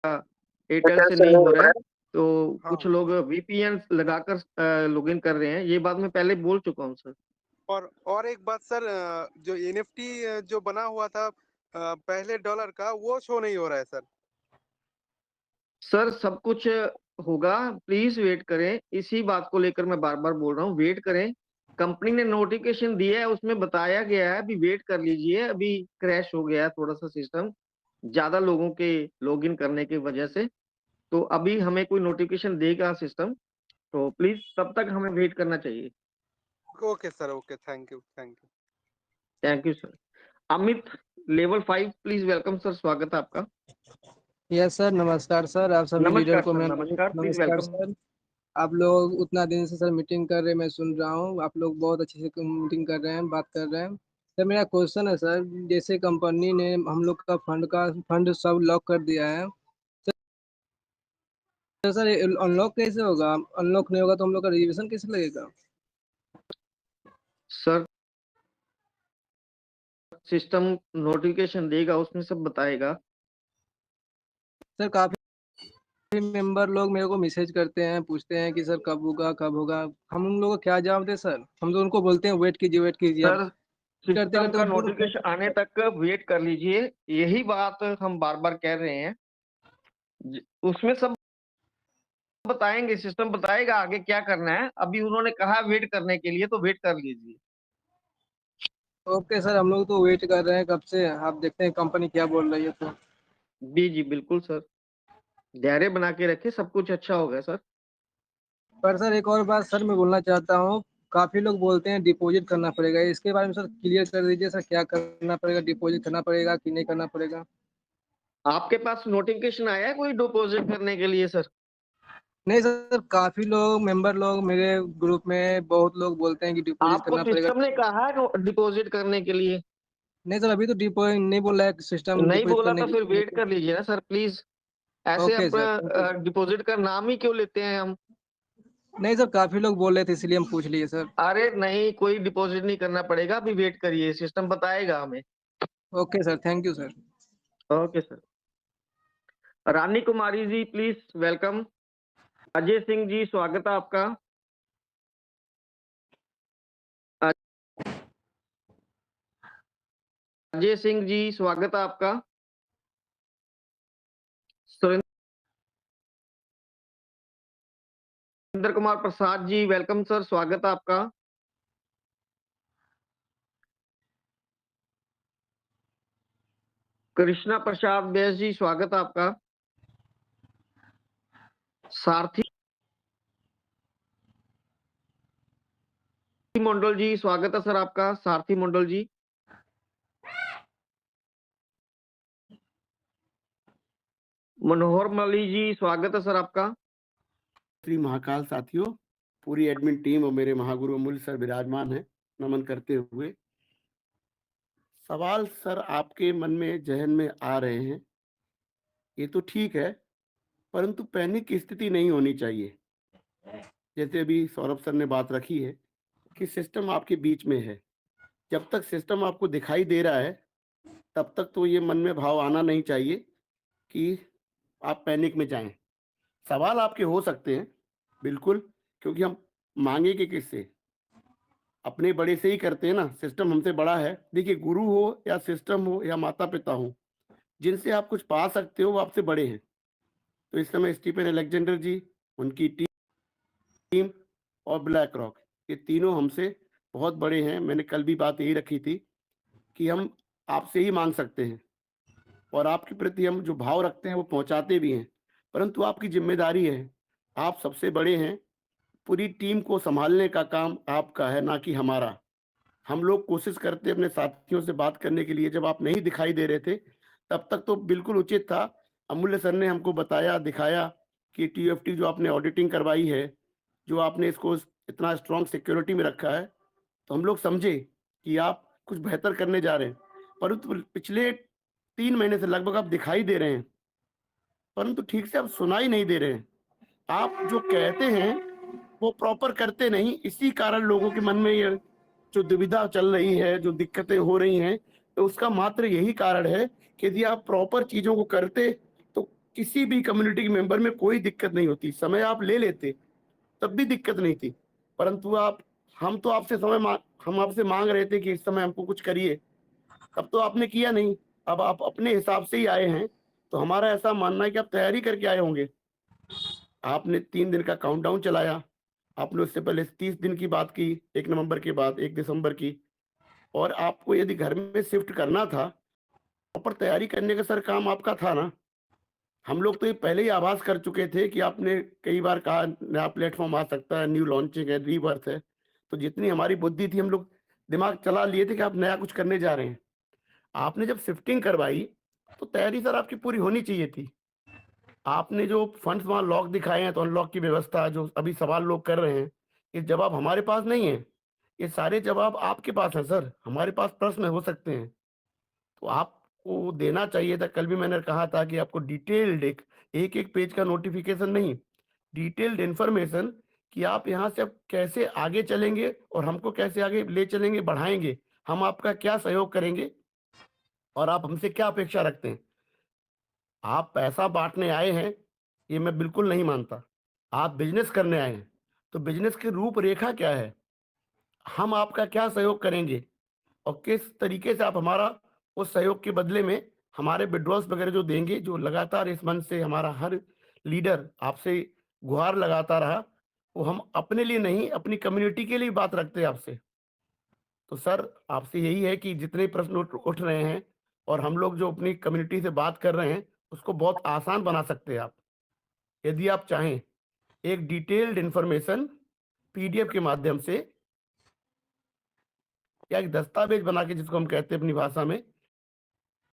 Airtel से नहीं हो रहा है, तो हाँ। कुछ लोग वीपीएन लगाकर लॉगिन कर रहे हैं। ये बात मैं पहले बोल चुका हूँ सर। और एक बात सर, जो एनएफटी जो बना हुआ था पहले डॉलर का, वो शो नहीं हो रहा है सर। सर सब कुछ होगा, प्लीज वेट करें। इसी बात को लेकर मैं बार बार बोल रहा हूँ, वेट करें। कंपनी ने नोटिफिकेशन दिया है, उसमें बताया गया है, अभी वेट कर लीजिए। अभी क्रैश हो गया है थोड़ा सा सिस्टम, ज्यादा लोगों के लॉगिन करने की वजह से। तो अभी हमें कोई नोटिफिकेशन देगा सिस्टम, तो प्लीज तब तक हमें वेट करना चाहिए। Okay sir, okay, thank you, thank you. Thank you sir. Amit, level 5 please welcome sir, स्वागत है आपका। यस सर, नमस्कार सर, आप सभी लीडर नमस्कार को सर, मैं नमस्कार, प्लीज नमस्कार वेलकम। सर। आप लोग उतना दिन से सर मीटिंग कर रहे हैं, मैं सुन रहा हूँ, आप लोग बहुत अच्छे से मीटिंग कर रहे हैं, बात कर रहे हैं। सर मेरा क्वेश्चन है सर, जैसे कंपनी ने हम लोग का फंड सब लॉक कर दिया है, तो सर अनलॉक कैसे होगा? अनलॉक नहीं होगा तो हम लोग का रजिस्ट्रेशन कैसे लगेगा? सर सिस्टम नोटिफिकेशन देगा, उसमें सब बताएगा। सर काफी मेंबर लोग मेरे को मैसेज करते हैं, पूछते हैं कि सर कब होगा कब होगा। हम उन लोगों को क्या जवाब दें सर? हम तो उनको बोलते हैं वेट कीजिए आप। सर करते सिस्टम करते का वो पूरा नोटिफिकेशन आने तक वेट कर लीजिए, यही बात हम बार बार कह रहे हैं। उसमें सब बताएंगे, सिस्टम बताएगा आगे क्या करना है। अभी उन्होंने कहा वेट करने के लिए, तो वेट कर लीजिए। ओके सर, हम लोग तो वेट कर रहे हैं कब से, आप देखते हैं कंपनी क्या बोल रही है तो। जी जी बिल्कुल सर, धैर्य बना के रखिए, सब कुछ अच्छा होगा सर। पर सर एक और बात सर मैं बोलना चाहता हूँ, काफी लोग बोलते हैं डिपॉजिट करना पड़ेगा, इसके बारे में सर क्लियर कर दीजिए सर, क्या करना पड़ेगा? डिपॉजिट करना पड़ेगा कि नहीं करना पड़ेगा? आपके पास नोटिफिकेशन आया है कोई डिपॉजिट करने के लिए सर? नहीं सर, काफी लोग मेंबर लोग मेरे ग्रुप में बहुत लोग बोलते हैं कि डिपॉजिट आपको करना पड़ेगा। सिस्टम ने कहा है डिपॉजिट करने के लिए? नहीं सर, अभी तो डिपॉजिट नहीं बोला है सिस्टम नहीं डिपॉजिट बोला करने तो के फिर वेट लिए। कर लीजिए ना सर, प्लीज। ऐसे ओके सर, अपना डिपॉजिट का नाम ही क्यों लेते हैं हम? नहीं सर, काफी लोग बोल रहे थे इसलिए हम पूछ लिए सर। अरे नहीं, कोई डिपॉजिट नहीं करना पड़ेगा, अभी वेट करिए, सिस्टम बताएगा हमें। Okay sir, thank you sir. Okay sir. Rani Kumari ji please welcome. Ajay Singh ji स्वागत है आपका। अजय सिंह जी स्वागत है आपका। सुरेंद्र कुमार प्रसाद जी वेलकम सर, स्वागत है आपका। कृष्णा प्रसाद व्यास जी स्वागत है आपका। सारथी मंडल जी स्वागत है सर आपका, सारथी मंडल जी। मनोहर मली जी स्वागत है सर आपका। श्री महाकाल साथियों, पूरी एडमिन टीम और मेरे महागुरु अमूल्य सर विराजमान है, नमन करते हुए। सवाल सर आपके मन में जहन में आ रहे हैं, ये तो ठीक है, परंतु पैनिक की स्थिति नहीं होनी चाहिए। जैसे अभी सौरभ सर ने बात रखी है कि सिस्टम आपके बीच में है, जब तक सिस्टम आपको दिखाई दे रहा है तब तक तो ये मन में भाव आना नहीं चाहिए कि आप पैनिक में जाएं। सवाल आपके हो सकते हैं बिल्कुल, क्योंकि हम मांगेंगे किससे? अपने बड़े से ही करते हैं ना, सिस्टम हमसे बड़ा है। देखिए, गुरु हो या सिस्टम हो या माता पिता हो, जिनसे आप कुछ पा सकते हो वो आपसे बड़े हैं। तो इस समय स्टीफन अलेक्जेंडर जी, उनकी टीम और ब्लैक रॉक, ये तीनों हमसे बहुत बड़े हैं। मैंने कल भी बात यही रखी थी कि हम आपसे ही मांग सकते हैं और आपके प्रति हम जो भाव रखते हैं वो पहुंचाते भी हैं, परंतु आपकी जिम्मेदारी है, आप सबसे बड़े हैं। पूरी टीम को संभालने का काम आपका है, ना कि हमारा। हम लोग कोशिश करते अपने साथियों से बात करने के लिए, जब आप नहीं दिखाई दे रहे थे तब तक तो बिल्कुल उचित था। अमूल्य सर ने हमको बताया, दिखाया कि टीएफटी जो आपने ऑडिटिंग करवाई है, जो आपने इसको इतना स्ट्रॉन्ग सिक्योरिटी में रखा है, तो हम लोग समझे कि आप कुछ बेहतर करने जा रहे हैं। परंतु पिछले 3 महीने से लगभग आप दिखाई दे रहे हैं, परंतु ठीक से आप सुनाई नहीं दे रहे हैं। आप जो कहते हैं वो प्रॉपर करते नहीं, इसी कारण लोगों के मन में ये जो दुविधा चल रही है, जो दिक्कतें हो रही हैं, तो उसका मात्र यही कारण है कि यदि आप प्रॉपर चीजों को करते तो किसी भी कम्युनिटी के मेंबर में कोई दिक्कत नहीं होती, समय आप ले लेते तब भी दिक्कत नहीं थी, परंतु हम तो आपसे हम आपसे मांग रहे थे कि इस समय हमको कुछ करिए, तब तो आपने किया नहीं। अब आप अपने हिसाब से ही आए हैं, तो हमारा ऐसा मानना है कि आप तैयारी करके आए होंगे। आपने 3 दिन का काउंटडाउन चलाया, आपने उससे पहले 30 दिन की बात की, 1 नवंबर के बाद 1 दिसंबर की, और आपको यदि घर में शिफ्ट करना था, प्रॉपर तैयारी करने का सर काम आपका था ना। हम लोग तो ये पहले ही आभास कर चुके थे कि आपने कई बार कहा नया प्लेटफ़ॉर्म आ सकता है, न्यू लॉन्चिंग है, रीबर्थ है, तो जितनी हमारी बुद्धि थी हम लोग दिमाग चला लिए थे कि आप नया कुछ करने जा रहे हैं। आपने जब शिफ्टिंग करवाई, तो तैयारी सर आपकी पूरी होनी चाहिए थी। आपने जो फंड्स वहाँ लॉक दिखाए हैं, तो अनलॉक की व्यवस्था जो अभी सवाल लोग कर रहे हैं, ये जवाब हमारे पास नहीं है। ये सारे जवाब आपके पास हैं सर, हमारे पास प्रश्न हो सकते हैं। तो आपको देना चाहिए था। कल भी मैंने कहा था कि आपको डिटेल्ड एक-एक पेज का नोटिफ़िकेशन नहीं, डिटेल्ड इन्फॉर्मेशन कि आप यहाँ से अब कैसे आगे चलेंगे और हमको कैसे आगे ले चलेंगे, बढ़ाएँगे। हम आपका क्या सहयोग करेंगे और आप हमसे क्या अपेक्षा रखते हैं। आप पैसा बाँटने आए हैं, ये मैं बिल्कुल नहीं मानता। आप बिज़नेस करने आए हैं, तो बिज़नेस की रूपरेखा क्या है? हम आपका क्या सहयोग करेंगे और किस तरीके से आप हमारा उस सहयोग के बदले में हमारे विड्रॉल्स वगैरह जो देंगे, जो लगातार इस मंच से हमारा हर लीडर आपसे गुहार लगाता रहा, वो हम अपने लिए नहीं, अपनी कम्युनिटी के लिए बात रखते हैं आपसे। तो सर, आपसे यही है कि जितने प्रश्न उठ रहे हैं और हम लोग जो अपनी कम्युनिटी से बात कर रहे हैं, उसको बहुत आसान बना सकते हैं आप। यदि आप चाहें, एक डिटेल्ड इन्फॉर्मेशन पीडीएफ के माध्यम से या एक दस्तावेज बना के जिसको हम कहते हैं अपनी भाषा में,